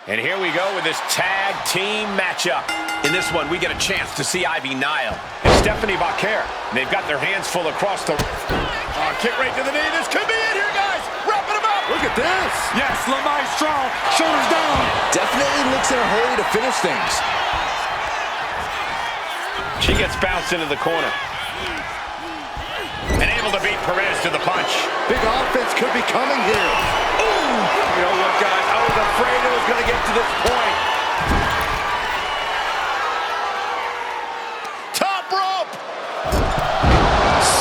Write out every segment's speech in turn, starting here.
And here we go with this tag team matchup. In this one, we get a chance to see Ivy Nile and Stephanie Baker. They've got their hands full across the... kick right to the knee. This could be it here, guys. Wrapping them up. Look at this. Yes, La Maestro. Shoulders down. Definitely looks in a hurry to finish things. She gets bounced into the corner. And able to beat Perez to the punch. Big offense could be coming here. Ooh! You know what, guys? I was afraid it was going to get to this point. Top rope!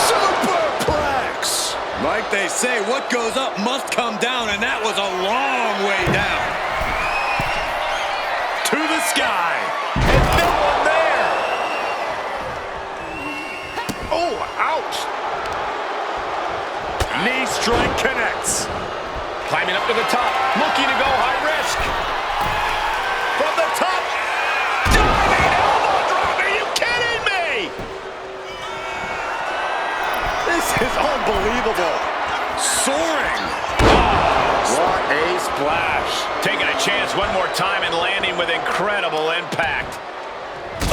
Superplex! Like they say, what goes up must come down, and that was a long way down. To the sky. And no one there. Oh, ouch. Knee strike connects. Climbing up to the top, looking to go high risk. From the top, diving elbow drop. Are you kidding me? This is unbelievable. Soaring. What a splash. Taking a chance one more time and landing with incredible impact.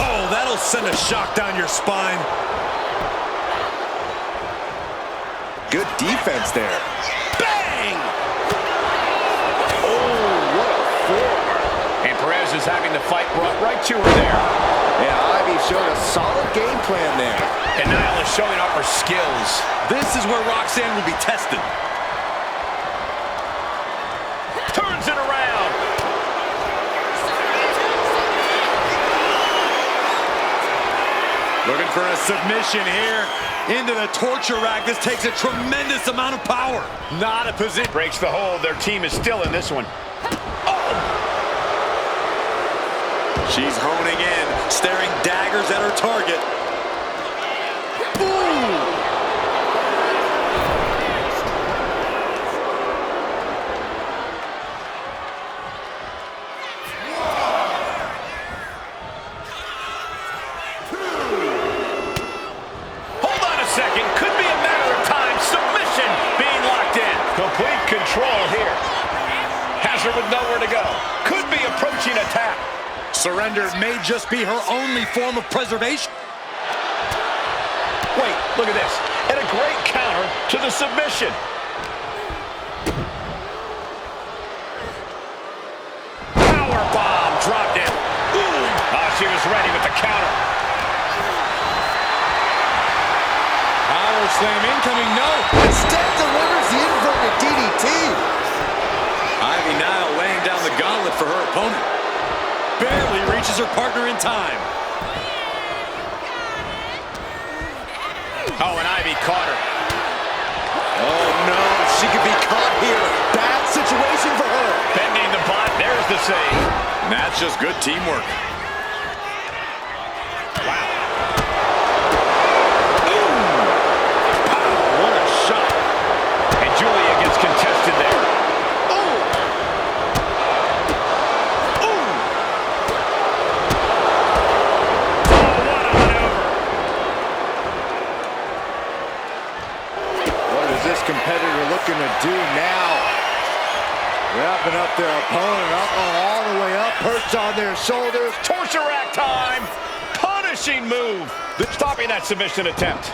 Oh, that'll send a shock down your spine. Good defense there. Bang! And Perez is having the fight brought right to her there. Yeah, Ivy showed a solid game plan there. And Nile is showing off her skills. This is where Roxanne will be tested. Turns it around. Looking for a submission here. Into the torture rack. This takes a tremendous amount of power. Not a position. Breaks the hold. Their team is still in this one. She's honing in, staring daggers at her target. Ooh! Hold on a second. Could be a matter of time. Submission being locked in. Complete control here. Has her with nowhere to go. Could be approaching a tap. Surrender may just be her only form of preservation. Wait, look at this. And a great counter to the submission. Power bomb dropped in. Oh, she was ready with the counter. Power slam incoming, no. Instead delivers the inverted DDT. Ivy Nile laying down the gauntlet for her opponent. Barely reaches her partner in time. Oh, and Ivy caught her. Oh, no. She could be caught here. Bad situation for her. Bending the bot. There's the save. And that's just good teamwork. Wow. What a shot. And Julia gets contested there. Competitor looking to do now. Wrapping up their opponent up all the way up, perched on their shoulders. Torture rack time. Punishing move. Stopping that submission attempt.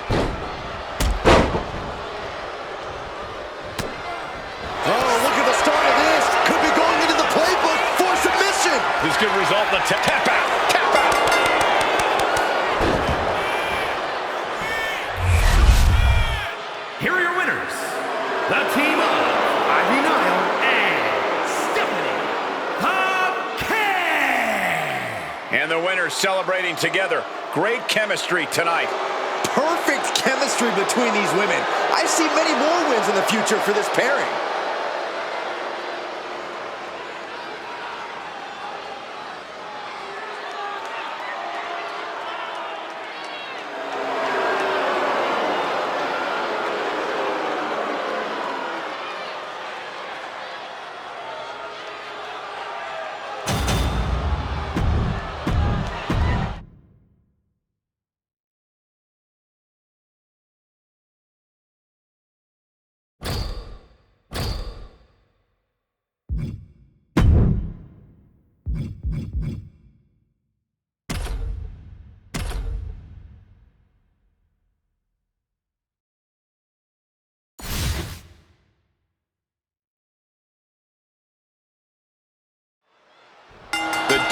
Oh, look at the start of this. Could be going into the playbook for submission. This could result in a tap out. Tap out. Here are your winners, the team of Ivy Nile and Stephanie Baker. And the winners celebrating together. Great chemistry tonight. Perfect chemistry between these women. I see many more wins in the future for this pairing.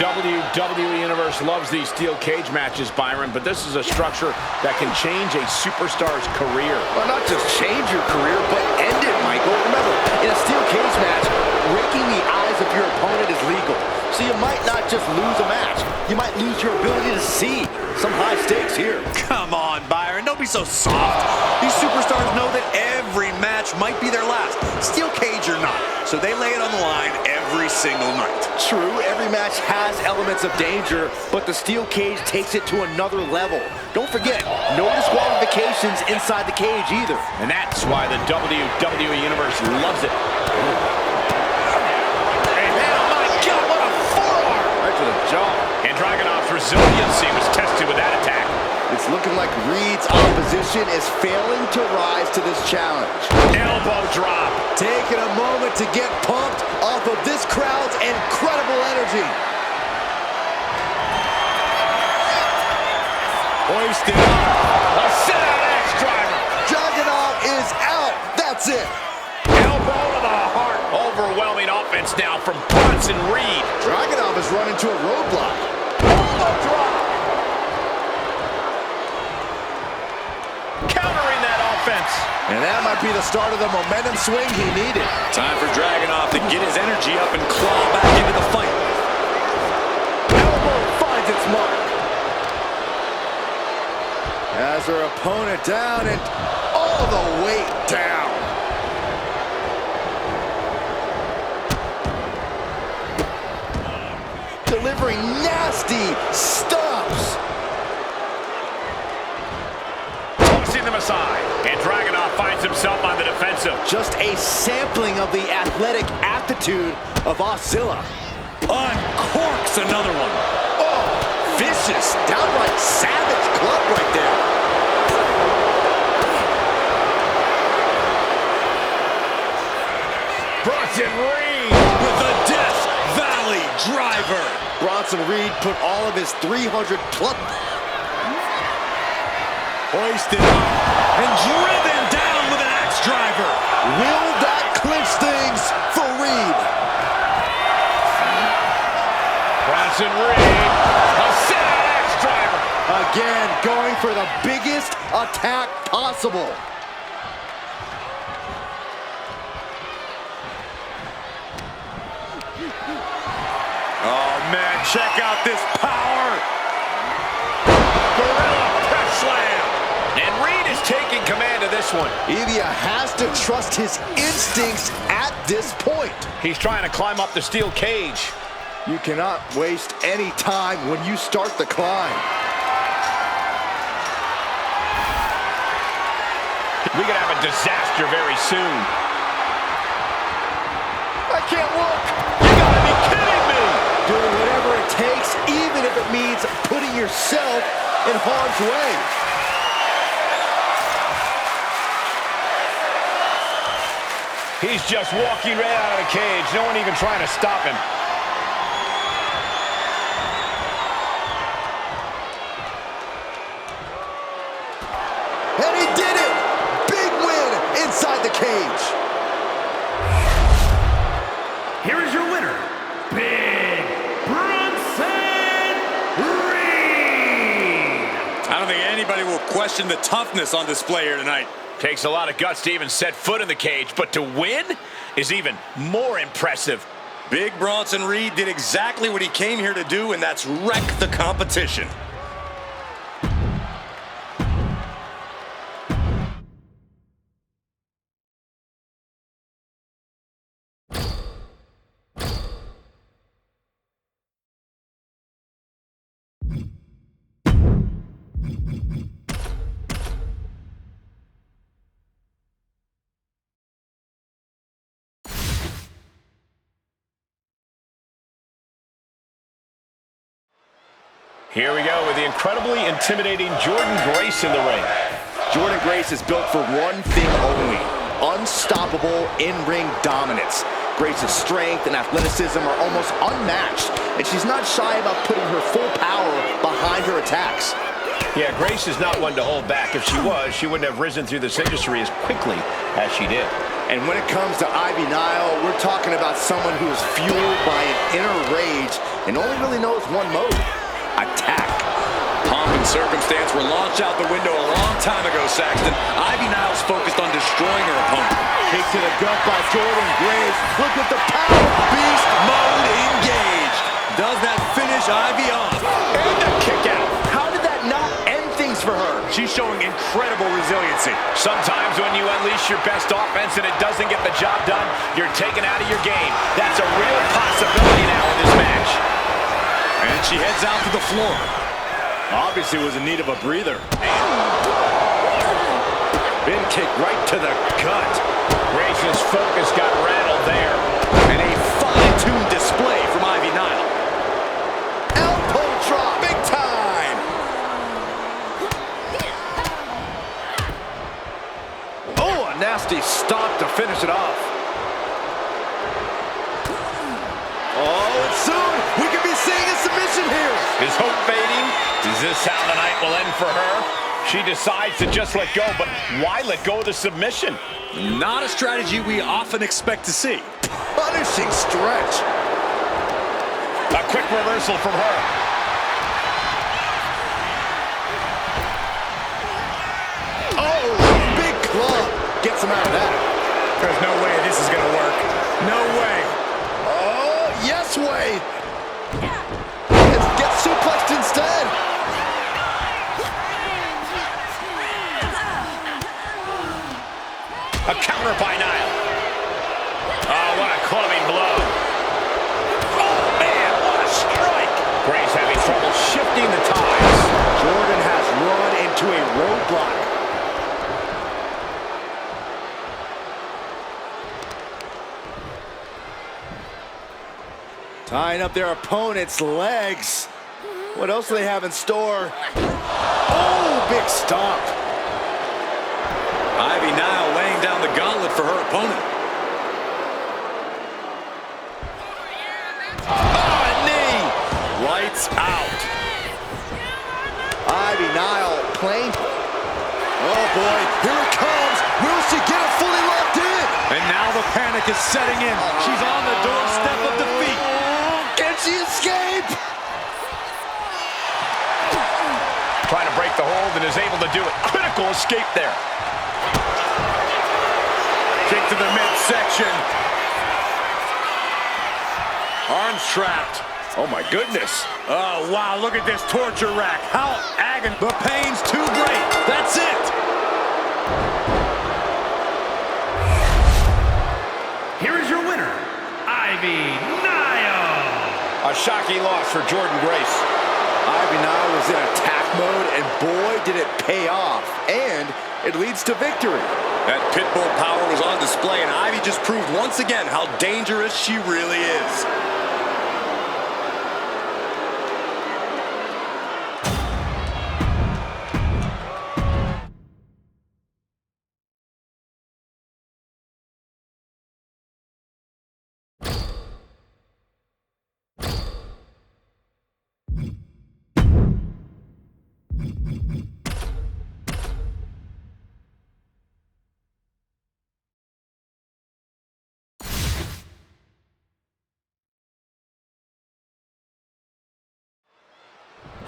WWE Universe loves these steel cage matches, Byron, but this is a structure that can change a superstar's career. Well, not just change your career, but end it, Michael. Remember, in a steel cage match, breaking the eyes of your opponent is legal. So you might not just lose a match. You might lose your ability to see. Some high stakes here. Come on, Byron. Don't be so soft. These superstars know that every match might be their last. Steel cage or not. So they lay it on the line every single night. True, every match has elements of danger, but the steel cage takes it to another level. Don't forget, no disqualifications inside the cage either. And that's why the WWE Universe loves it. To the jaw. And Dragunov's resiliency was tested with that attack. It's looking like Reed's opposition is failing to rise to this challenge. Elbow drop. Taking a moment to get pumped off of this crowd's incredible energy. Hoisted up. A sit-out axe driver. Dragunov is out. That's it. Elbow to the heart. Overwhelming offense now from Bronson Reed. Dragunov has run into a roadblock. Elbow drop. Countering that offense. And that might be the start of the momentum swing he needed. Time for Dragunov to get his energy up and claw back into the fight. Elbow finds its mark. Has her opponent down and all the weight down. Delivering nasty stomps. Tossing them aside. And Dragunov finds himself on the defensive. Just a sampling of the athletic aptitude of Oscilla. Uncorks another one. Oh, vicious, downright savage club right there. Bronson Reed with a Death Valley driver. Bronson Reed put all of his 300 plus. Hoisted up and driven down with an axe driver. Will that clinch things for Reed? Bronson Reed, a sit-out axe driver. Again, going for the biggest attack possible. Oh man, check out this power. Gorilla press slam. And Reed is taking command of this one. Evia has to trust his instincts at this point. He's trying to climb up the steel cage. You cannot waste any time when you start the climb. We could have a disaster very soon. I can't look. You gotta be kidding me. Doing whatever it takes, even if it means putting yourself in harm's way. He's just walking right out of the cage. No one even trying to stop him. And he did it! Big win inside the cage. Here is your winner, Big Bronson Reed. I don't think anybody will question the toughness on display here tonight. Takes a lot of guts to even set foot in the cage, but to win is even more impressive. Big Bronson Reed did exactly what he came here to do, and that's wreck the competition. Here we go with the incredibly intimidating Jordynne Grace in the ring. Jordynne Grace is built for one thing only: unstoppable in-ring dominance. Grace's strength and athleticism are almost unmatched, and she's not shy about putting her full power behind her attacks. Yeah, Grace is not one to hold back. If she was, she wouldn't have risen through this industry as quickly as she did. And when it comes to Ivy Nile, we're talking about someone who is fueled by an inner rage and only really knows one mode: attack. Pomp and circumstance were launched out the window a long time ago, Saxton. Ivy Nile's focused on destroying her opponent. Kick to the gut by Jordan Grace. Look at the power. Beast mode engaged. Does that finish Ivy off? And the kick out. How did that not end things for her? She's showing incredible resiliency. Sometimes when you unleash your best offense and it doesn't get the job done, you're taken out of your game. That's a real possibility now in this match. And she heads out to the floor. Obviously was in need of a breather. Been kicked right to the gut. Grace's focus got rattled there. And a fine-tuned display from Ivy Nile. Elbow drop. Big time. Oh, a nasty stop to finish it off. Oh, and soon we could be seeing a submission here. Is hope fading? Is this how the night will end for her? She decides to just let go, but why let go of the submission? Not a strategy we often expect to see. Punishing stretch. A quick reversal from her. Oh, big club. Gets him out of that. There's no way this is going to work. No way. Oh, yes way. Gets suplexed instead. A counter by Nile. Oh, what a clubbing blow. Oh, man, what a strike. Grace having trouble shifting the ties. Jordan has run into a roadblock. Tying up their opponent's legs. What else do they have in store? Oh, big stomp. Ivy Nile laying down the gauntlet for her opponent. Oh, knee. Lights out. Ivy Nile playing. Oh, boy. Here it comes. Will she get it fully locked in? And now the panic is setting in. She's on the doorstep of defeat. Can she escape? Trying to break the hold and is able to do it. Critical escape there. Kick to the midsection. Arms trapped. Oh, my goodness. Oh, wow, look at this torture rack. How agony. The pain's too great. That's it. Here is your winner, Ivy Nile. A shocking loss for Jordan Grace. Ivy Nile was in attack mode, and boy, did it pay off. And it leads to victory. That pitbull power was on display, and Ivy just proved once again how dangerous she really is.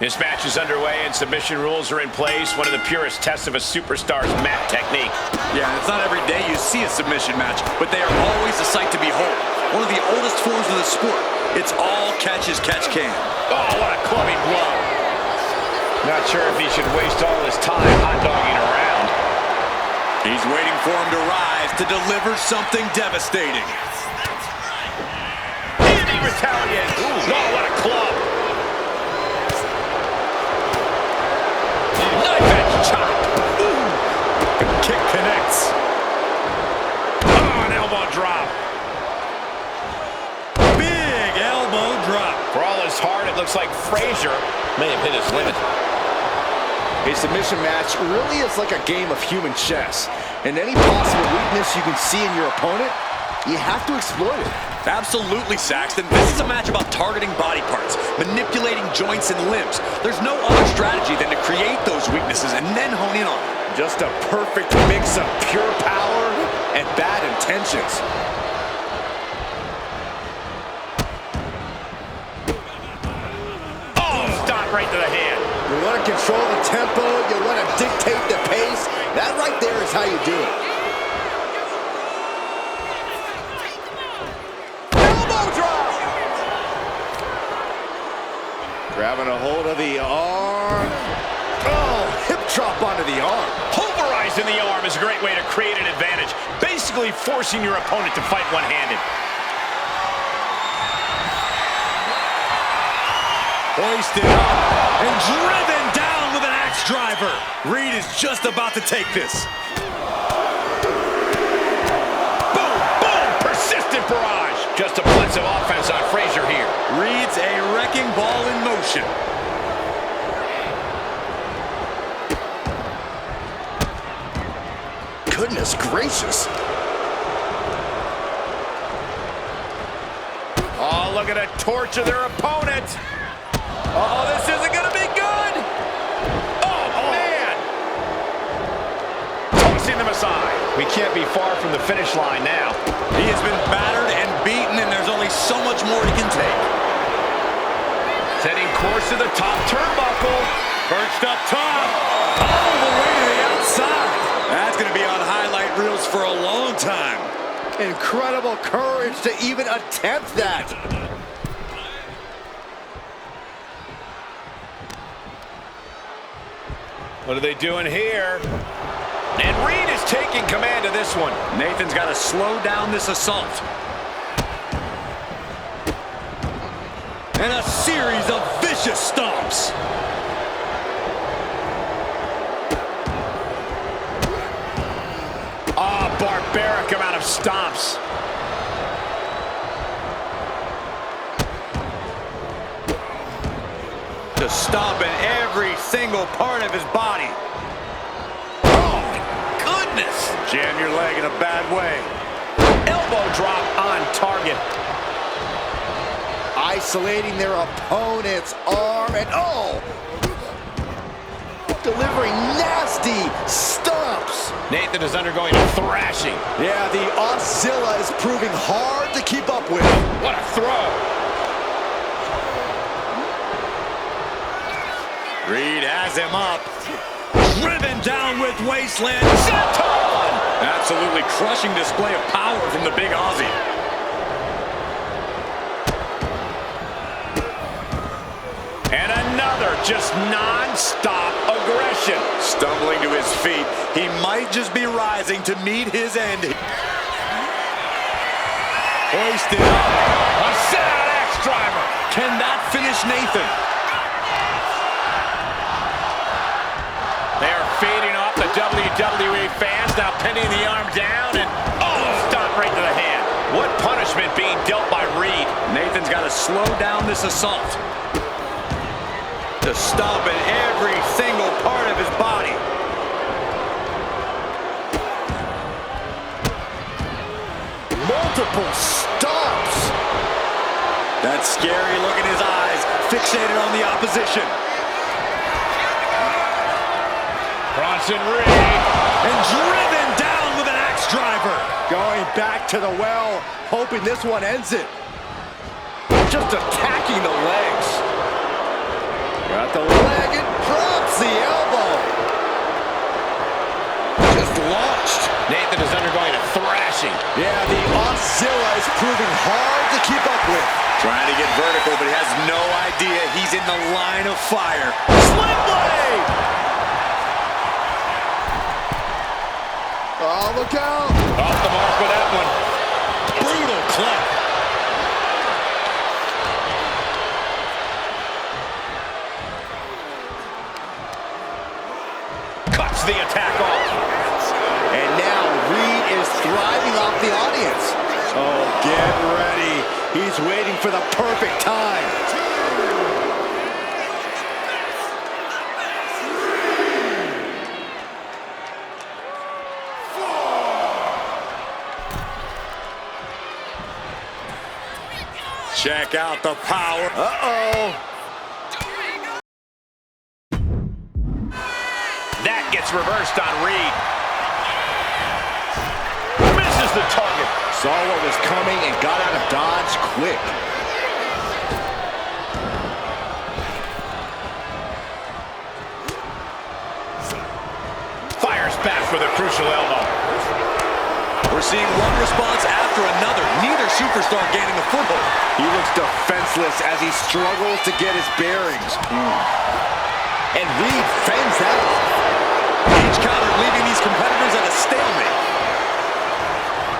This match is underway and submission rules are in place. One of the purest tests of a superstar's mat technique. Yeah, it's not every day you see a submission match, but they are always a sight to behold. One of the oldest forms of the sport. It's all catch as catch can. Oh, what a clubbing blow. Not sure if he should waste all his time hot-dogging around. He's waiting for him to rise to deliver something devastating. And he retaliates. Oh, what a club. Knife edge chop. Ooh. Kick connects. Oh, an elbow drop. Big elbow drop. For all his heart, it looks like Frazier may have hit his limit. A submission match really is like a game of human chess. And any possible weakness you can see in your opponent, you have to exploit it. Absolutely, Saxton. This is a match about targeting body parts, manipulating joints and limbs. There's no other strategy than to create those weaknesses and then hone in on them. Just a perfect mix of pure power and bad intentions. Oh, stop right to the hand. You want to control the tempo, you want to dictate the pace. That right there is how you do it. Grabbing a hold of the arm. Oh, hip drop onto the arm. Pulverizing the arm is a great way to create an advantage, basically forcing your opponent to fight one-handed. Hoisted up and driven down with an axe driver. Reed is just about to take this. Boom, boom, persistent barrage. Just a blitz of offense on Frazier here. Reed's a wrecking ball in motion. Goodness gracious. Oh, look at a torch of their opponent. Oh, this isn't going to be good. Oh, man. Tossing them aside. We can't be far from the finish line now. He has been battered and beaten, and there's only so much more he can take. Setting course to the top turnbuckle. Perched up top. All the way to the outside. That's going to be on highlight reels for a long time. Incredible courage to even attempt that. What are they doing here? And Reed is taking command of this one. Nathan's got to slow down this assault. And a series of vicious stomps. Ah, barbaric amount of stomps. Just stomping every single part of his body. Oh, my goodness. Jam your leg in a bad way. Elbow drop on target. Isolating their opponent's arm and delivering nasty stomps. Nathan is undergoing a thrashing. Yeah, the Oscilla is proving hard to keep up with. What a throw. Reed has him up. Driven down with wasteland. Senton! Absolutely crushing display of power from the big Aussie. And another just non-stop aggression. Stumbling to his feet. He might just be rising to meet his end. Hoisted up. A sit-out axe driver. Can that finish Nathan? They are fading off the WWE fans, now pinning the arm down and stomp right to the hand. What punishment being dealt by Reed. Nathan's got to slow down this assault. Just stomping every single part of his body. Multiple stomps. That scary look in his eyes, fixated on the opposition. Bronson Reed. And driven down with an axe driver. Going back to the well, hoping this one ends it. Just attacking the legs. Got the leg and drops the elbow. Just launched. Nathan is undergoing a thrashing. Yeah, the Oscilla is proving hard to keep up with. Trying to get vertical, but he has no idea he's in the line of fire. Sling blade! Oh, look out! Off the mark with that one. Brutal club. Cuts the attack off. And now Reed is thriving off the audience. Oh, get ready. He's waiting for the perfect time. Check out the power. Uh-oh. That gets reversed on Reed. Misses the target. Saw what was coming and got out of dodge quick. Fires back with a crucial elbow. We're seeing one response after another. Neither superstar gaining a foothold. He looks defenseless as he struggles to get his bearings. And Reed fends that off. Each counter leaving these competitors at a stalemate.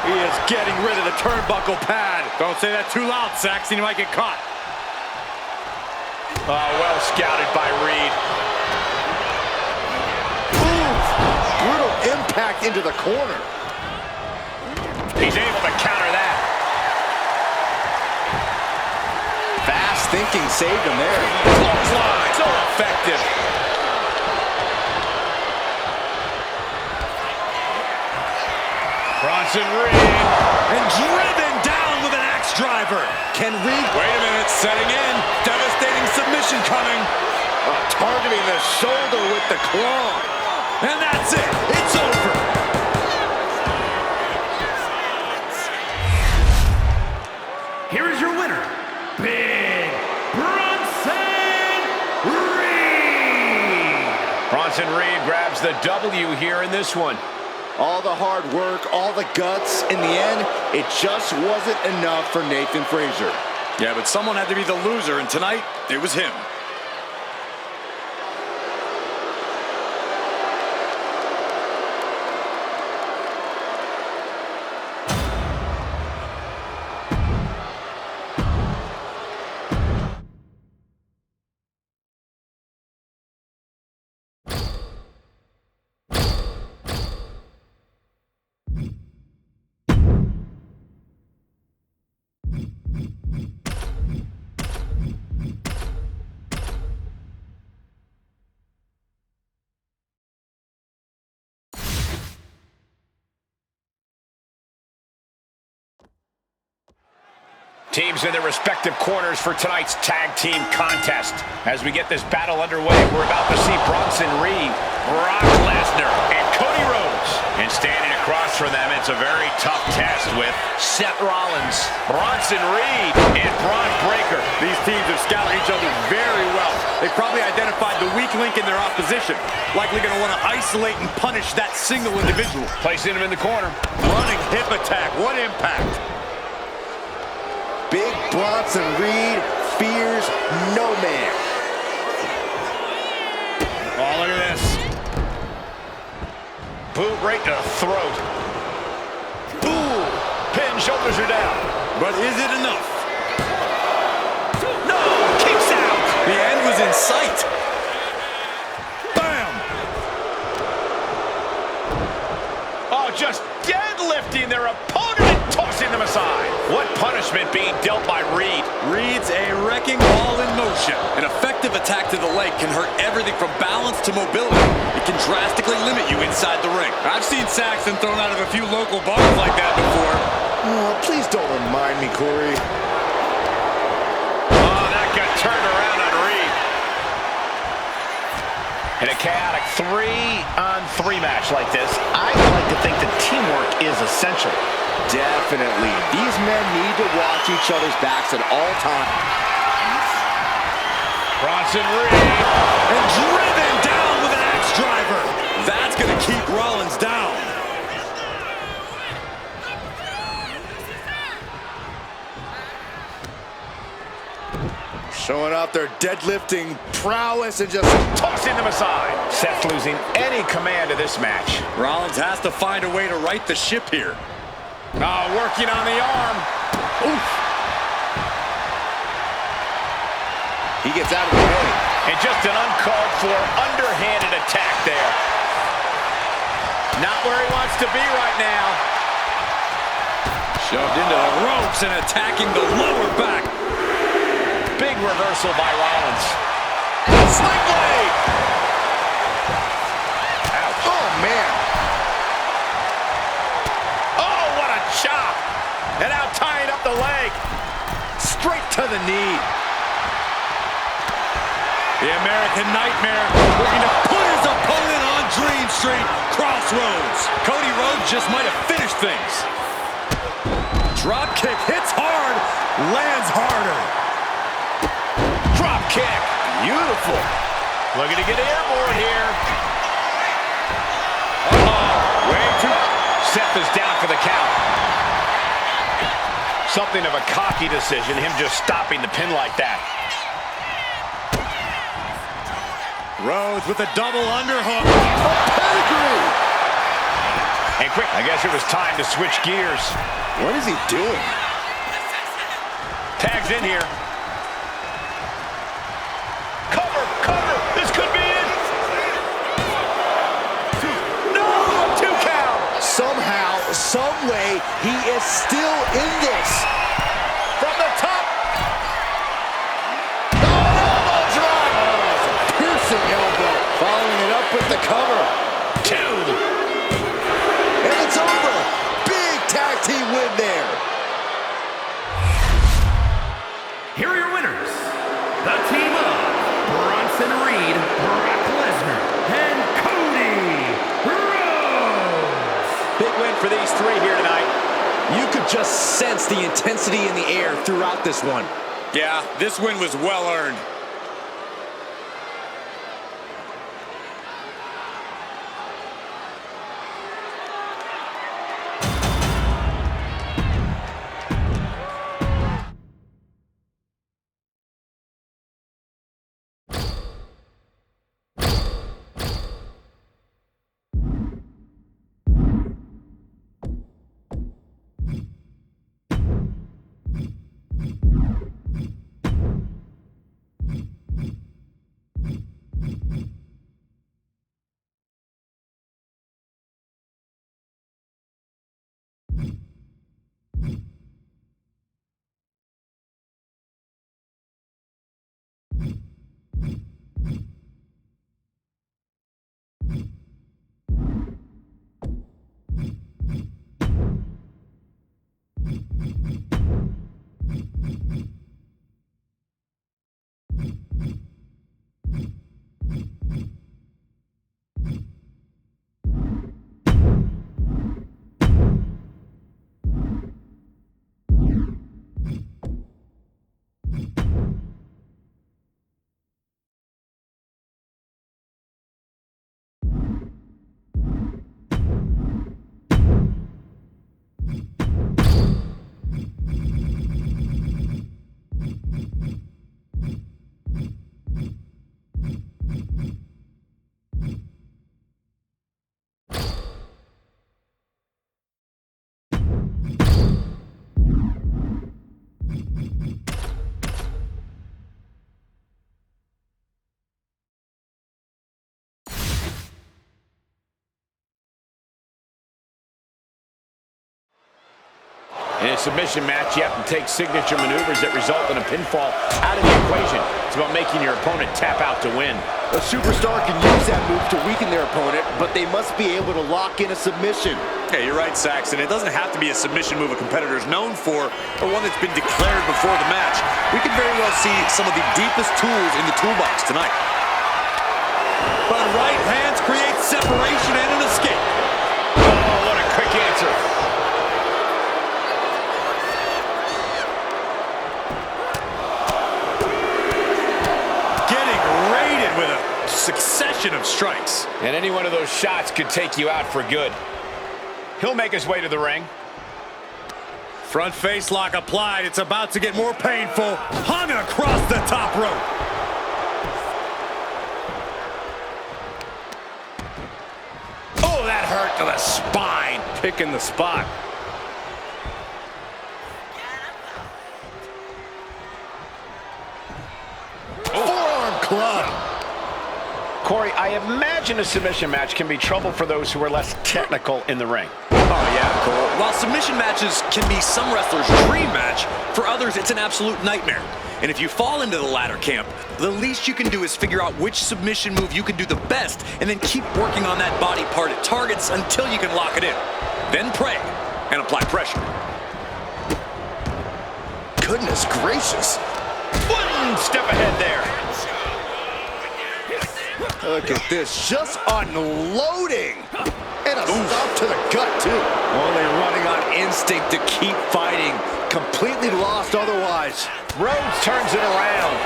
He is getting rid of the turnbuckle pad. Don't say that too loud, Saxon. You might get caught. Oh, well scouted by Reed. Brutal impact into the corner. He's able to counter that. Fast thinking saved him there. Clothesline, so effective. Bronson Reed. And driven down with an axe driver. Can Reed... Wait a minute, setting in. Devastating submission coming. targeting the shoulder with the claw. And that's it. It's over. Here is your winner, Big Bronson Reed. Bronson Reed grabs the W here in this one. All the hard work, all the guts, in the end, it just wasn't enough for Nathan Frazier. Yeah, but someone had to be the loser, and tonight, it was him. Teams in their respective corners for tonight's tag team contest. As we get this battle underway, we're about to see Bronson Reed, Brock Lesnar, and Cody Rhodes. And standing across from them, it's a very tough test with Seth Rollins, Bronson Reed, and Braun Breaker. These teams have scouted each other very well. They probably identified the weak link in their opposition. Likely going to want to isolate and punish that single individual. Placing him in the corner. Running hip attack. What impact? Big Bronson Reed fears no man. Oh, look at this. Boot right to the throat. Ooh, pin, shoulders are down. But is it enough? No, kicks out. The end was in sight. Bam. Oh, just deadlifting their opponent and tossing them aside. What punishment being dealt by Reed. Reed's a wrecking ball in motion. An effective attack to the leg can hurt everything from balance to mobility. It can drastically limit you inside the ring. I've seen Saxon thrown out of a few local bars like that before. Oh, please don't remind me, Corey. Oh, that got turned around on Reed. In a chaotic 3-on-3 match like this, I like to think that teamwork is essential. Definitely. These men need to watch each other's backs at all times. Bronson Reed. And driven down with an axe driver. That's going to keep Rollins down. Showing off their deadlifting prowess and just Tossing them aside. Seth losing any command of this match. Rollins has to find a way to right the ship here. Oh, working on the arm. Oof. he gets out of the way. And just an uncalled for underhanded attack there. Not where he wants to be right now. Shoved into the ropes and attacking the lower back. Big reversal by Rollins. Sling blade. Ouch. Oh, man. Oh, what a chop. And now tying up the leg. straight to the knee. The American Nightmare looking to put his opponent on Dream Street Crossroads. Cody Rhodes just might have finished things. Drop kick hits hard, lands harder. Drop kick. Beautiful. Looking to get airborne here. Way too... Seth is down for the count. Something of a cocky decision, him just stopping the pin like that. Rhodes with a double underhook. Pedigree. And quick, I guess it was time to switch gears. What is he doing? Tags in here. Cover, cover. This could be it. No, 2 count. Somehow, some way, he is still in this. From the top. Elbow drop. Piercing elbow. Following it up with the cover. 2. And it's over. Big tag team win there. Here are your winners. The team of Bronson Reed, Brock Lesnar, and Cody Rhodes. Big win for these three here tonight. You could just sense the intensity in the air throughout this one. Yeah, this win was well earned. In a submission match, you have to take signature maneuvers that result in a pinfall out of the equation. It's about making your opponent tap out to win. A superstar can use that move to weaken their opponent, but they must be able to lock in a submission. Yeah, you're right, Saxon. It doesn't have to be a submission move a competitor is known for, or one that's been declared before the match. We could very well see some of the deepest tools in the toolbox tonight. But right hands create separation and an escape. Oh, what a quick answer. With a succession of strikes. And any one of those shots could take you out for good. He'll make his way to the ring. Front face lock applied. It's about to get more painful. Hung across the top rope. Oh, that hurt to the spine. Picking the spot. Forearm club. Corey, I imagine a submission match can be trouble for those who are less technical in the ring. Oh, yeah, Cole. While submission matches can be some wrestlers' dream match, for others, it's an absolute nightmare. And if you fall into the latter camp, the least you can do is figure out which submission move you can do the best and then keep working on that body part it targets until you can lock it in. Then pray and apply pressure. Goodness gracious. One step ahead there. Look at this, just unloading. And a stop to the gut, too. Only running on instinct to keep fighting. Completely lost otherwise. Rhodes turns it around.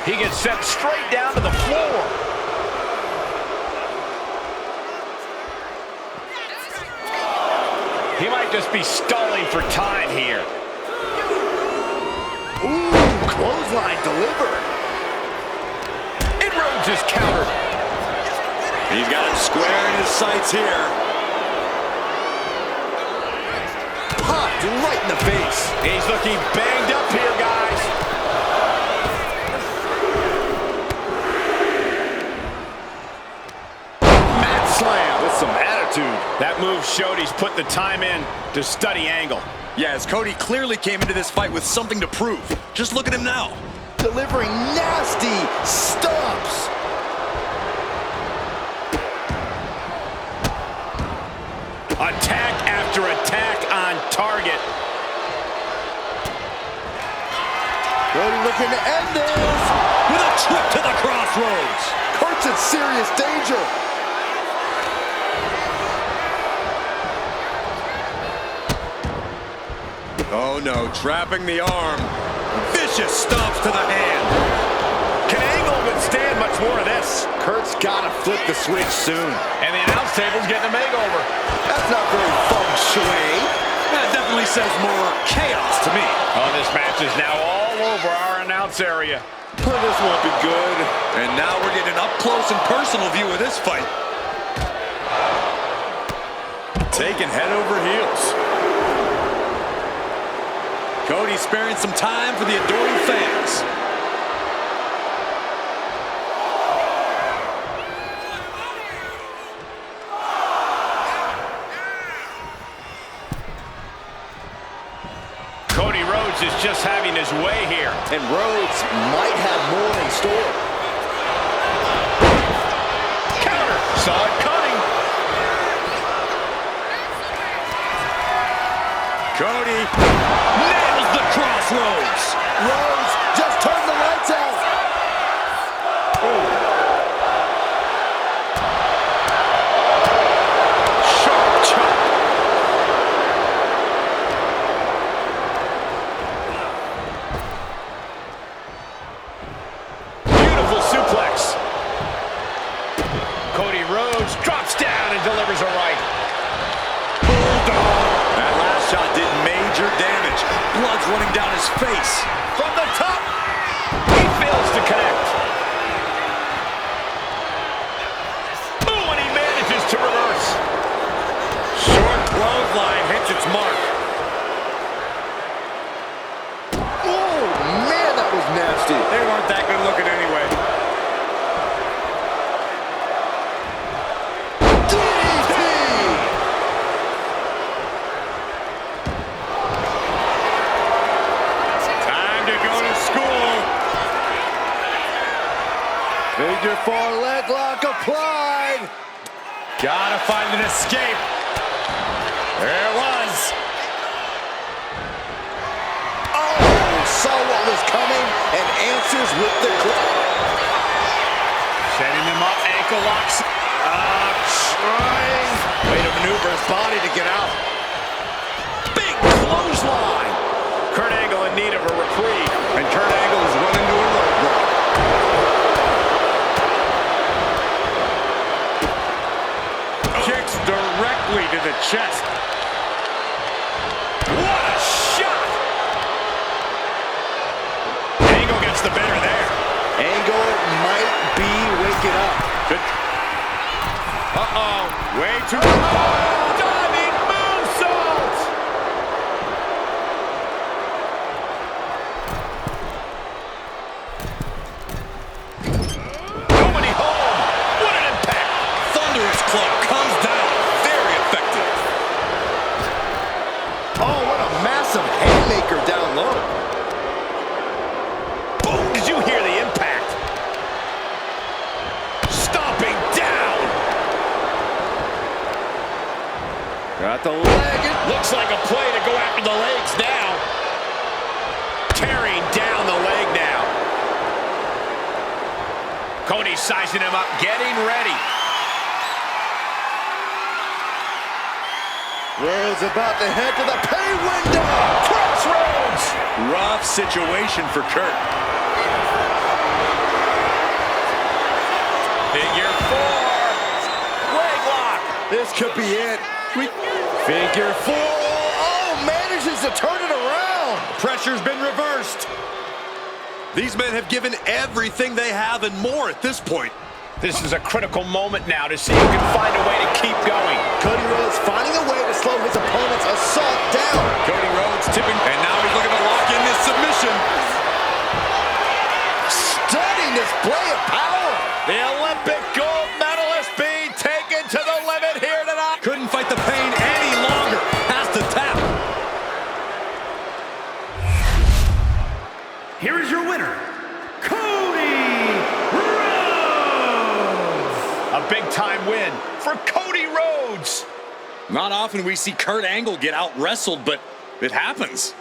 He gets sent straight down to the floor. He might just be stalling for time here. Ooh, clothesline delivered. And Rhodes is countered. He's got him square in his sights here. Popped right in the face. He's looking banged up here, guys. Mat slam with some attitude. That move showed he's put the time in to study angle. Yeah, as Cody clearly came into this fight with something to prove. Just look at him now. Delivering nasty stomps. Attack after attack on target. Cody looking to end this. With a trip to the crossroads. Kurt's in serious danger. Oh no, trapping the arm. Vicious stomps to the hand. Can Angle withstand much more of this? Kurt's gotta flip the switch soon. And the announce table's getting a makeover. That's not very feng shui. That definitely says more chaos to me. Oh, this match is now all over our announce area. Well, this won't be good. And now we're getting an up-close and personal view of this fight. Taken head over heels. Cody sparing some time for the adoring fans. Cody Rhodes is just having his way here. And Rhodes might have more in store. Counter. Saw it coming. Cody nails the crossroads. Rhodes just turned the lights out. Sharp chop. Beautiful suplex. Cody Rhodes drops down and delivers a right. That last shot did major damage. Blood's running down his face. From the top. He fails to connect. Ooh, and he manages to reverse. Short clothesline hits its mark. Oh, man, that was nasty. They weren't that good looking anyway. DDT! Time to go to school. Figure four leg lock applied. Gotta find an escape. There it was. Oh, saw what was coming and answers with the club. Setting him up, ankle locks. Trying. Way to maneuver his body to get out. Big clothesline. Kurt Angle in need of a reprieve. And Kurt Angle is running to a roadblock. Kicks directly to the chest. What a shot! Angle gets the better there. Angle might be waking up. Uh-oh. Way too... Diving moonsault! Nobody home. What an impact! Thunderous club comes down. Very effective. Oh, what a massive haymaker down low. Boom! Did you hear the impact? Stomping down. Got the leg. Looks like a play to go after the legs now. tearing down the leg now. Cody sizing him up, getting ready. Rhodes about to head to the pay window. Crossroads. Rough situation for Kurt. Figure 4. Leg lock. This could be it. Figure 4. Oh, manages to turn it around. Pressure's been reversed. These men have given everything they have and more at this point. This is a critical moment now to see who can find a way to keep going. Cody Rhodes finding a way to slow his opponent's assault down. Cody Rhodes tipping, and now he's looking to lock in this submission. Stunning display of power. The Olympic gold medalist being taken to the limit here tonight. Couldn't fight the pain any longer. Has to tap. Here is your winner, Cody Rhodes. A big-time win for Cody Rhodes. Not often we see Kurt Angle get out-wrestled, but it happens.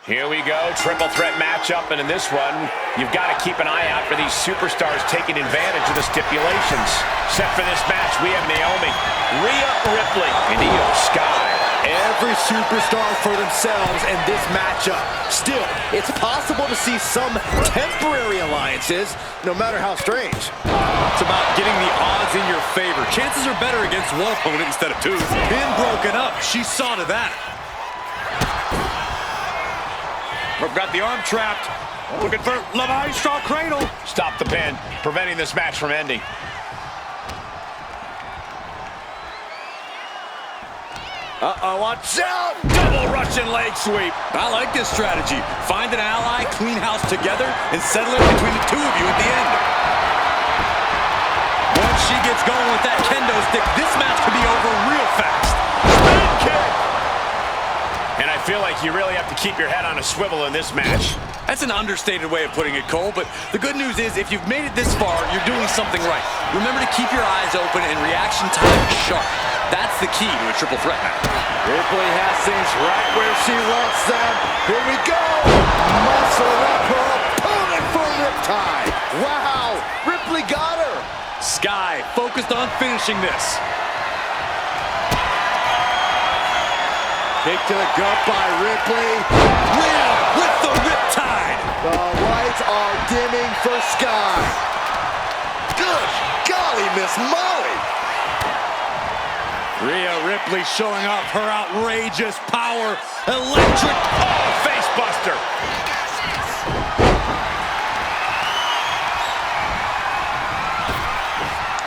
Here we go, triple threat matchup, and in this one, you've got to keep an eye out for these superstars taking advantage of the stipulations. Set for this match, we have Naomi, Rhea Ripley, and Io Sky. Every superstar for themselves in this matchup. Still, it's possible to see some temporary alliances, no matter how strange. It's about getting the odds in your favor. Chances are better against one opponent instead of two. Been broken up. She saw to that. We've got the arm trapped. Looking for Levi Straw Cradle. Stop the pin, preventing this match from ending. Uh-oh, watch out! Double Russian leg sweep. I like this strategy. Find an ally, clean house together, and settle it between the two of you at the end. Once she gets going with that kendo stick, this match could be over real fast. Spin kick. And I feel like you really have to keep your head on a swivel in this match. That's an understated way of putting it, Cole, but the good news is if you've made it this far, you're doing something right. Remember to keep your eyes open and reaction time sharp. That's the key to a triple threat match. Ripley has things right where she wants them. Here we go! Muscle up her opponent for a riptide. Wow! Ripley got her! Sky focused on finishing this. Kick to the gut by Ripley. Rhea with the riptide. The lights are dimming for Sky. Good golly, Miss Molly. Rhea Ripley showing off her outrageous power. Electric. Oh, face buster.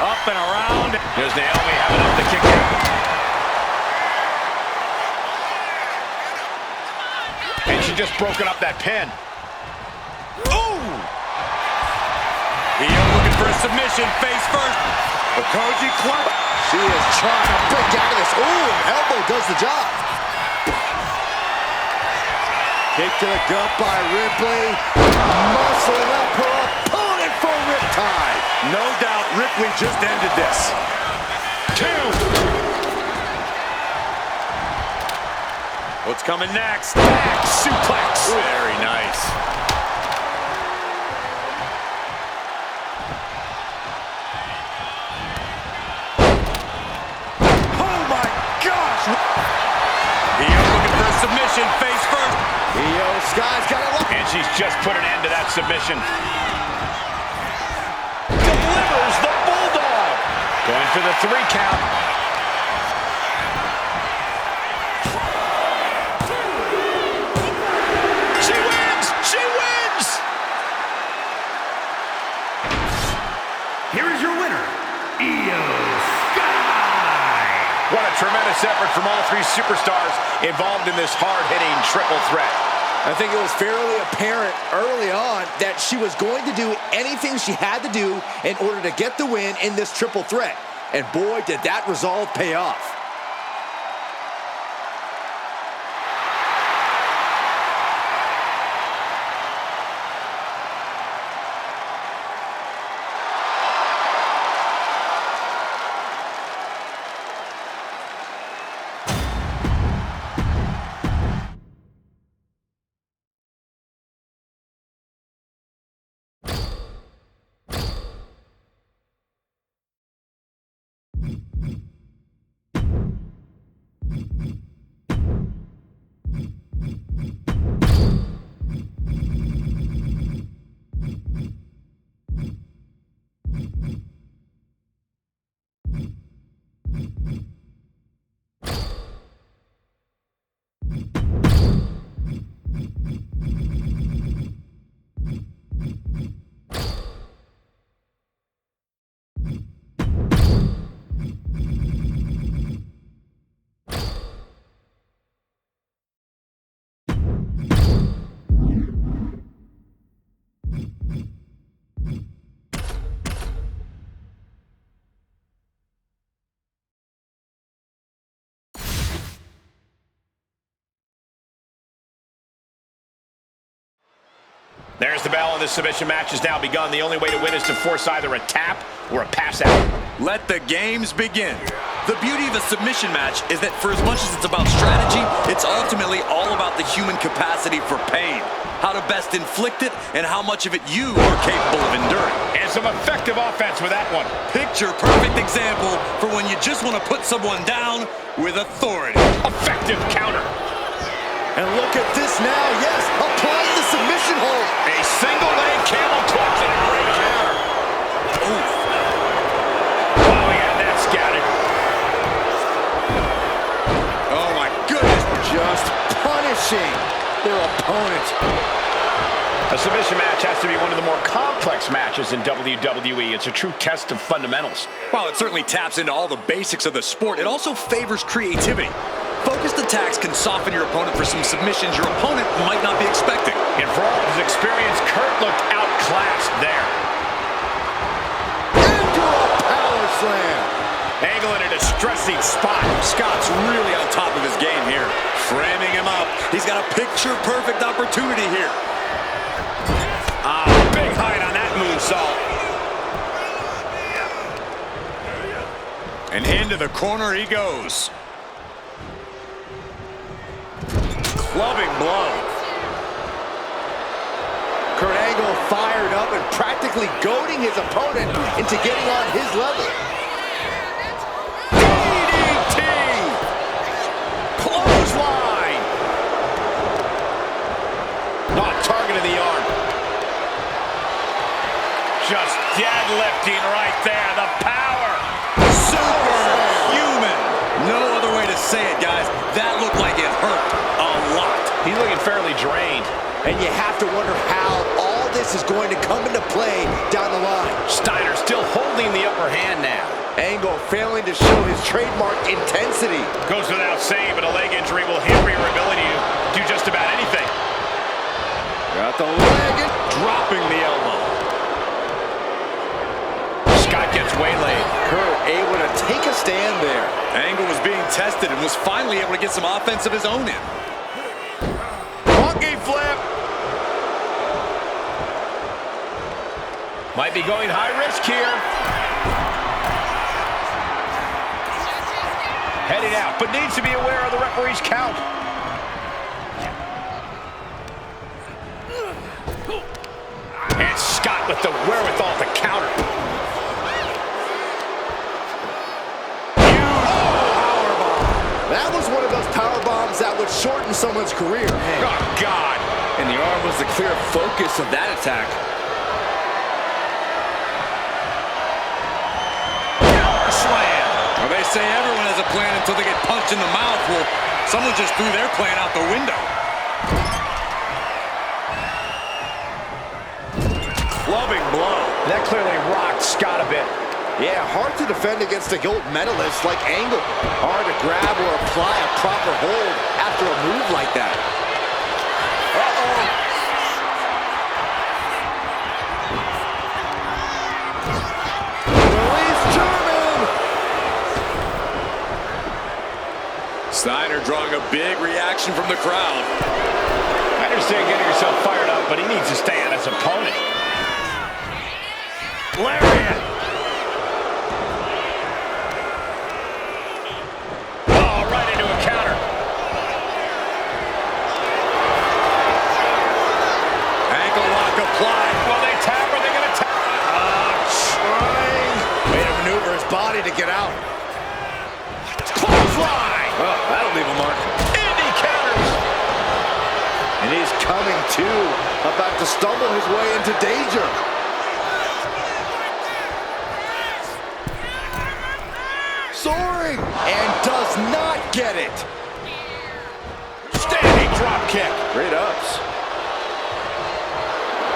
Up and around. Here's Naomi having up the kick out. And she just broken up that pin. Ooh! Io looking for a submission, face first. Koji clutch. She is trying to break out of this. Ooh, an elbow does the job. Kick to the gut by Ripley. Muscling up her opponent for riptide. No doubt Ripley just ended this. 2. What's coming next? Back suplex. Very nice. Oh my gosh! Io looking for a submission, face first. Io Sky's got a look. And she's just put an end to that submission. Delivers the Bulldog. Going for the 3 count. She wins! She wins! Here is your winner, Io Sky. What a tremendous effort from all 3 superstars involved in this hard-hitting triple threat. I think it was fairly apparent early on that she was going to do anything she had to do in order to get the win in this triple threat. And boy, did that resolve pay off. There's the bell, and the submission match has now begun. The only way to win is to force either a tap or a pass out. Let the games begin. The beauty of a submission match is that for as much as it's about strategy, it's ultimately all about the human capacity for pain. How to best inflict it and how much of it you are capable of enduring. And some effective offense with that one. Picture perfect example for when you just want to put someone down with authority. Effective counter. And look at this now, yes, applying the submission hold. A single leg camel clutch and a great counter. Ooh. Oh, he had that scouted. Oh my goodness. Just punishing their opponent. A submission match has to be one of the more complex matches in WWE. It's a true test of fundamentals. While it certainly taps into all the basics of the sport, it also favors creativity. Focused attacks can soften your opponent for some submissions your opponent might not be expecting. And for all of his experience, Kurt looked outclassed there. Into a power slam. Angle in a distressing spot. Scott's really on top of his game here. Framing him up. He's got a picture-perfect opportunity here. Big height on that moonsault. And into the corner he goes. Clubbing blow. Kurt Angle fired up and practically goading his opponent into getting on his level. DDT! Clothesline! Not targeting the arm. Just deadlifting right there. The power. Superhuman. No other way to say it, guys. That looked like it hurt a lot. He's looking fairly drained. And you have to wonder how all this is going to come into play down the line. Steiner still holding the upper hand now. Angle failing to show his trademark intensity. Goes without saying, but a leg injury will hamper your ability to do just about anything. Got the leg and Dropping the elbow. Scott gets waylaid. Kurt able to take a stand there. Angle was being tested and was finally able to get some offense of his own in. Monkey flip. Might be going high risk here. Headed out, but needs to be aware of the referee's count. And Scott with the wherewithal to counter. That was one of those power bombs that would shorten someone's career. Oh, God. And the arm was the clear focus of that attack. Power slam. Well, they say everyone has a plan until they get punched in the mouth. Well, someone just threw their plan out the window. Clubbing blow. That clearly rocked Scott a bit. Yeah, hard to defend against a gold medalist like Angle. Hard to grab or apply a proper hold after a move like that. Uh-oh. Release German. Steiner drawing a big reaction from the crowd. I understand getting yourself fired up, but he needs to stay on his opponent. Lariat. Oh, right into a counter. Ankle lock applied. Will they tap? Are they going to tap? Trying. Way to maneuver his body to get out. Clothesline. Oh, that'll leave a mark. Indy counters. And he's coming to, about to stumble his way into danger. Soaring, and does not get it. Standing drop kick. Great ups.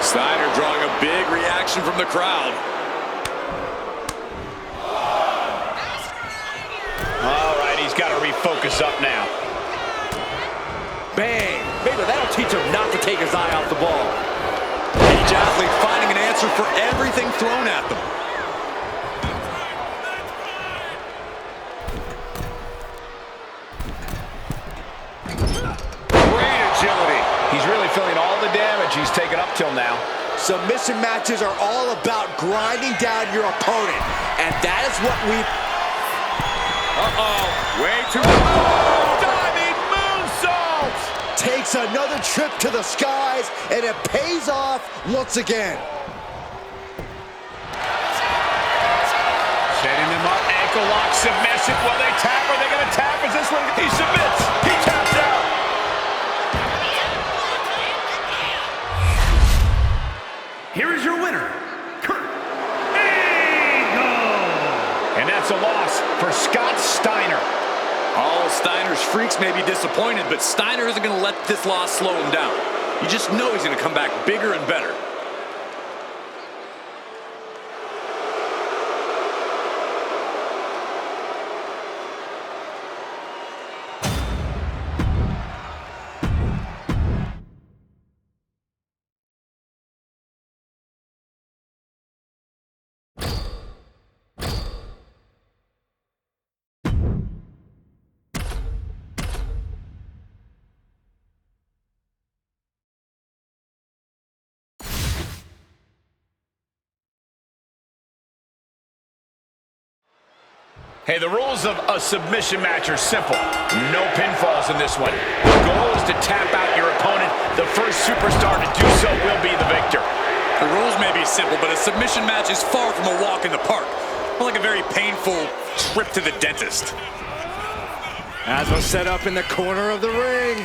Steiner drawing a big reaction from the crowd. All right, he's got to refocus up now. Bang. Maybe that'll teach him not to take his eye off the ball. Each athlete finding an answer for everything thrown at them. Great agility. He's really feeling all the damage he's taken up till now. Submission matches are all about grinding down your opponent, and that is what we... Way too... Diving moonsault! Takes another trip to the skies, and it pays off once again. Setting them up, ankle lock, submission. Will they tap? Are they going to tap? Is this one? He submits. He taps out. Here is your winner, Kurt Angle. And that's a loss for Scott Steiner. All Steiner's freaks may be disappointed, but Steiner isn't going to let this loss slow him down. You just know he's going to come back bigger and better. Hey, the rules of a submission match are simple. No pinfalls in this one. The goal is to tap out your opponent. The first superstar to do so will be the victor. The rules may be simple, but a submission match is far from a walk in the park. More like a very painful trip to the dentist. As was set up in the corner of the ring.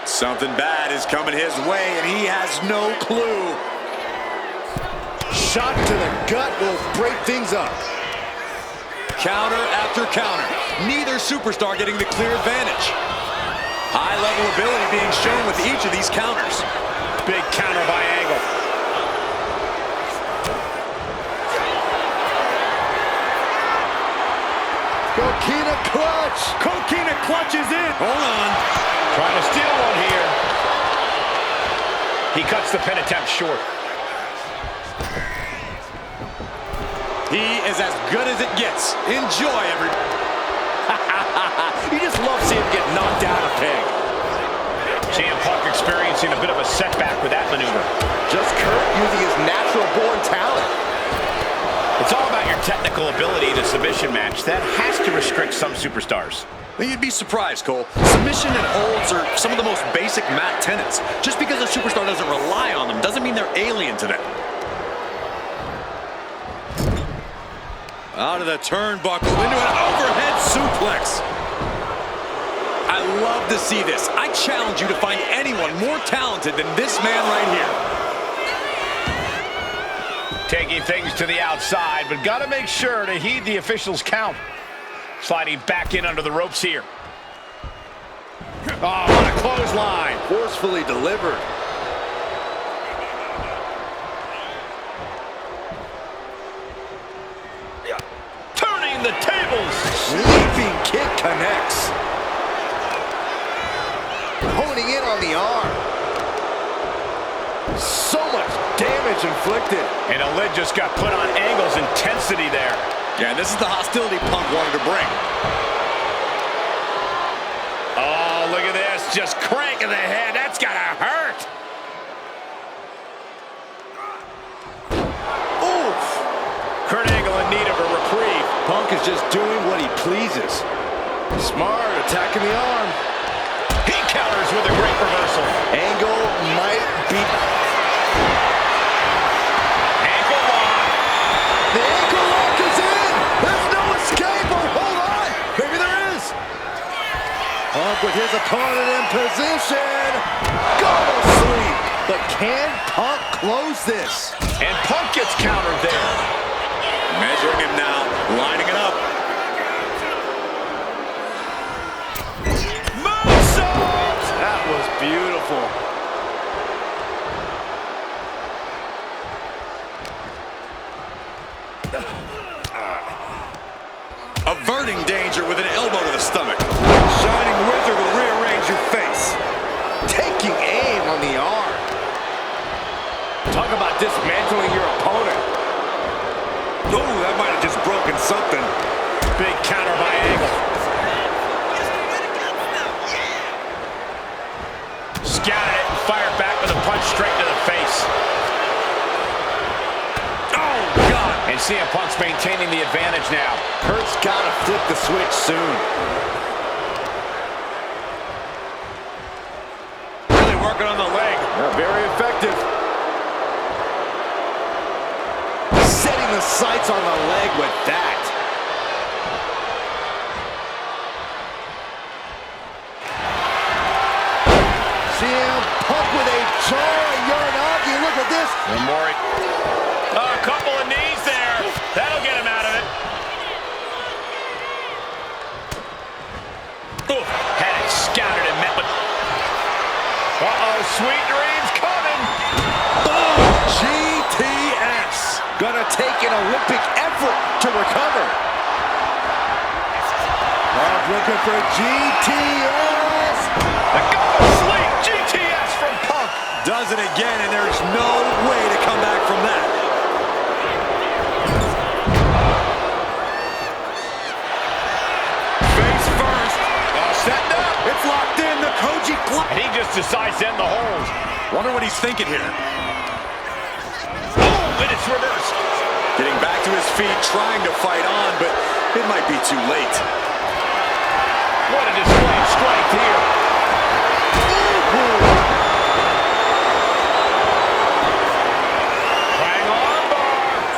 Something bad is coming his way, and he has no clue. Shot to the gut will break things up. Counter after counter. Neither superstar getting the clear advantage. High-level ability being shown with each of these counters. Big counter by Angle. Coquina clutch. Coquina clutches in. Hold on. Trying to steal one here. He cuts the pin attempt short. He is as good as it gets. Enjoy, everybody. You just love seeing him get knocked down a peg. CM Punk experiencing a bit of a setback with that maneuver. Just Kurt using his natural-born talent. It's all about your technical ability in a submission match. That has to restrict some superstars. Well, you'd be surprised, Cole. Submission and holds are some of the most basic mat tenets. Just because a superstar doesn't rely on them doesn't mean they're alien to them. Out of the turnbuckle into an overhead suplex. I love to see this. I challenge you to find anyone more talented than this man right here. Taking things to the outside, but got to make sure to heed the official's count. Sliding back in under the ropes here. Oh, what a clothesline. Forcefully delivered. Turning the tables. Leaping kick connects. Honing in on the arm. So much damage inflicted. And a lid just got put on Angle's intensity there. Yeah, this is the hostility Punk wanted to bring. Oh, look at this. Just cranking the head. That's got to hurt. Oof. Kurt Angle in need of a reprieve. Punk is just doing what he pleases. Smart, attacking the arm. He counters with a great reversal. Angle might be... Ankle lock. The ankle lock is in! There's no escape! Oh, hold on! Maybe there is! Punk with his opponent in position. Go to sleep! But can Punk close this? And Punk gets countered there. Measuring him now, lining it up. Moonsault! That was beautiful. Averting danger with an elbow to the stomach. Shining Wizard will rearrange your face. Taking aim on the arm. Talk about dismantling your opponent. Oh, that might have just broken something. Big counter by Angle. Scouted it and fired back with a punch straight to the face. Oh, God. And CM Punk's maintaining the advantage now. Kurt's got to flip the switch soon. Really working on the leg. Very effective. Setting the sights on the leg with that. CM Punk with a jarring Uranagi. Look at this. One more. Oh, a couple of knees there. That'll get him out of it. Ooh, had it scouted and met with... Uh-oh, sweet dreams coming. Boom! GTS. Gonna take an Olympic effort to recover. Punk looking for GTS. The go sleep. GTS from Punk. Does it again, and there's no way to come back from that. Face first. Setting up. It's locked in, the Koji club. And he just decides to end the hold. Wonder what he's thinking here. Boom, and it's reversed. Getting back to his feet, trying to fight on, but it might be too late. What a display of strength here.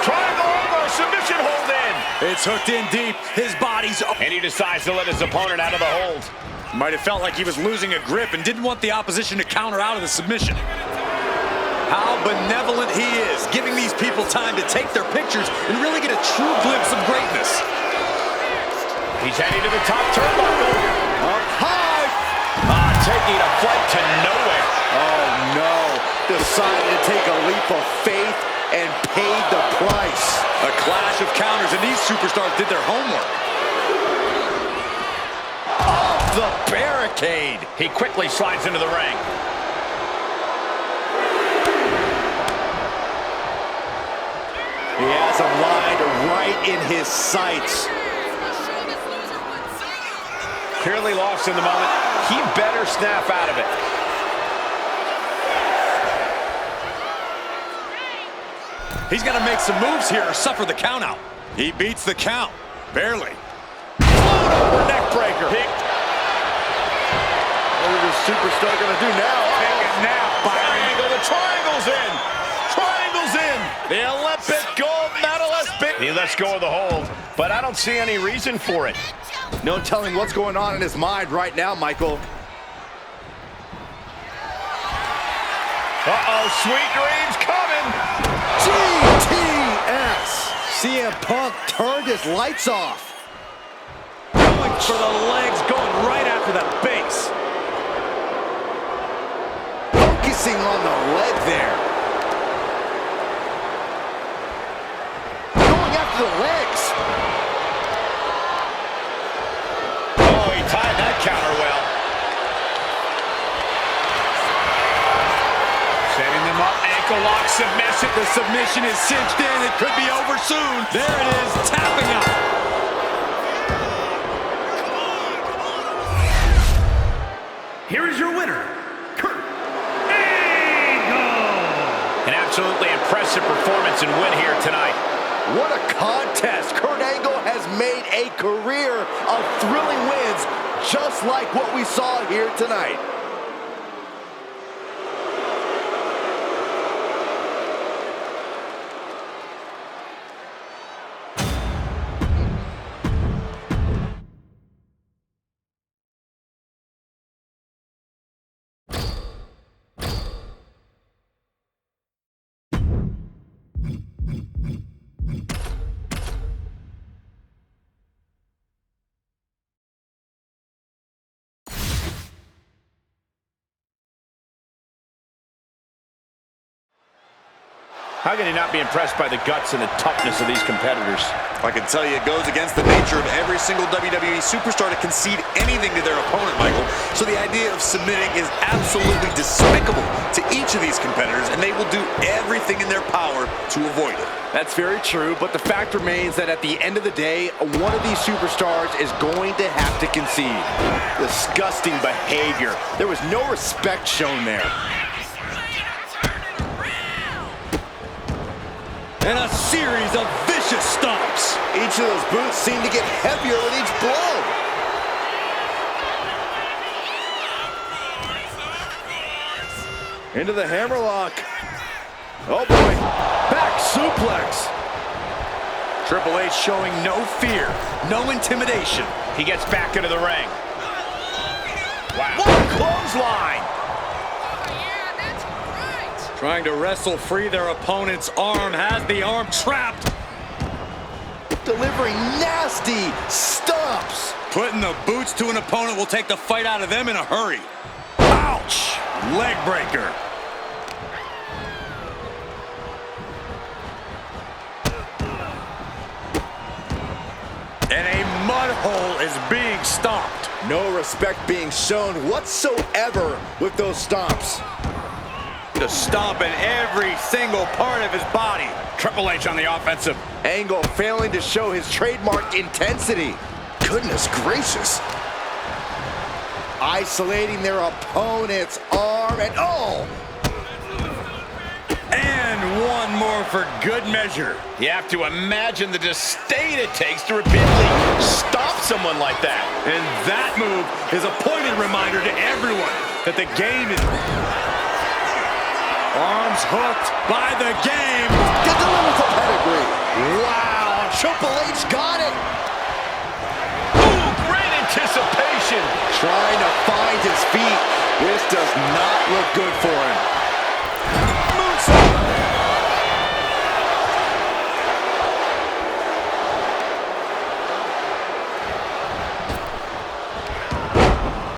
Triangle armbar, submission hold in. It's hooked in deep. His body's... And he decides to let his opponent out of the hold. Might have felt like he was losing a grip and didn't want the opposition to counter out of the submission. How benevolent he is, giving these people time to take their pictures and really get a true glimpse of greatness. He's heading to the top turnbuckle. Up high. Ah, taking a flight to nowhere. Oh, no. Decided to take a leap of faith and paid the price. A clash of counters, and these superstars did their homework. Off the barricade. He quickly slides into the ring. He has him lined right in his sights. Clearly lost in the moment. He better snap out of it. He's got to make some moves here or suffer the count out. He beats the count. Barely. Neck breaker. What is this superstar going to do now? Take it now. Triangle. The triangle's in. Triangle's in. The Olympic gold medalist. He lets go of the hold, but I don't see any reason for it. No telling what's going on in his mind right now, Michael. Uh-oh, sweet dreams coming. GTS. CM Punk turned his lights off. Going for the legs, going right after that base. Focusing on the leg there. Going after the legs. Oh, he tied that counter well. Setting them up, ankle lock, submissive. The submission is cinched in. It could be over soon. There it is, tapping out. Here is your winner, Kurt Angle. An absolutely impressive performance and win here tonight. What a contest. Kurt Angle has made a career of thrilling wins, just like what we saw here tonight. How can you not be impressed by the guts and the toughness of these competitors? I can tell you it goes against the nature of every single WWE superstar to concede anything to their opponent, Michael. So the idea of submitting is absolutely despicable to each of these competitors, and they will do everything in their power to avoid it. That's very true, but the fact remains that at the end of the day, one of these superstars is going to have to concede. Disgusting behavior. There was no respect shown there. And a series of vicious stomps. Each of those boots seem to get heavier with each blow. Into the hammerlock. Oh boy, back suplex. Triple H showing no fear, no intimidation. He gets back into the ring. Wow. What a clothesline. Trying to wrestle free their opponent's arm, has the arm trapped. Delivering nasty stomps. Putting the boots to an opponent will take the fight out of them in a hurry. Ouch! Leg breaker. And a mud hole is being stomped. No respect being shown whatsoever with those stomps. To stomp in every single part of his body. Triple H on the offensive. Angle failing to show his trademark intensity. Goodness gracious. Isolating their opponent's arm and oh! And one more for good measure. You have to imagine the disdain it takes to repeatedly stop someone like that. And that move is a pointed reminder to everyone that the game is... Arms hooked by the game. Get the limit for pedigree. Wow, Triple H got it. Ooh, great anticipation. Trying to find his feet. This does not look good for him. Moonsault.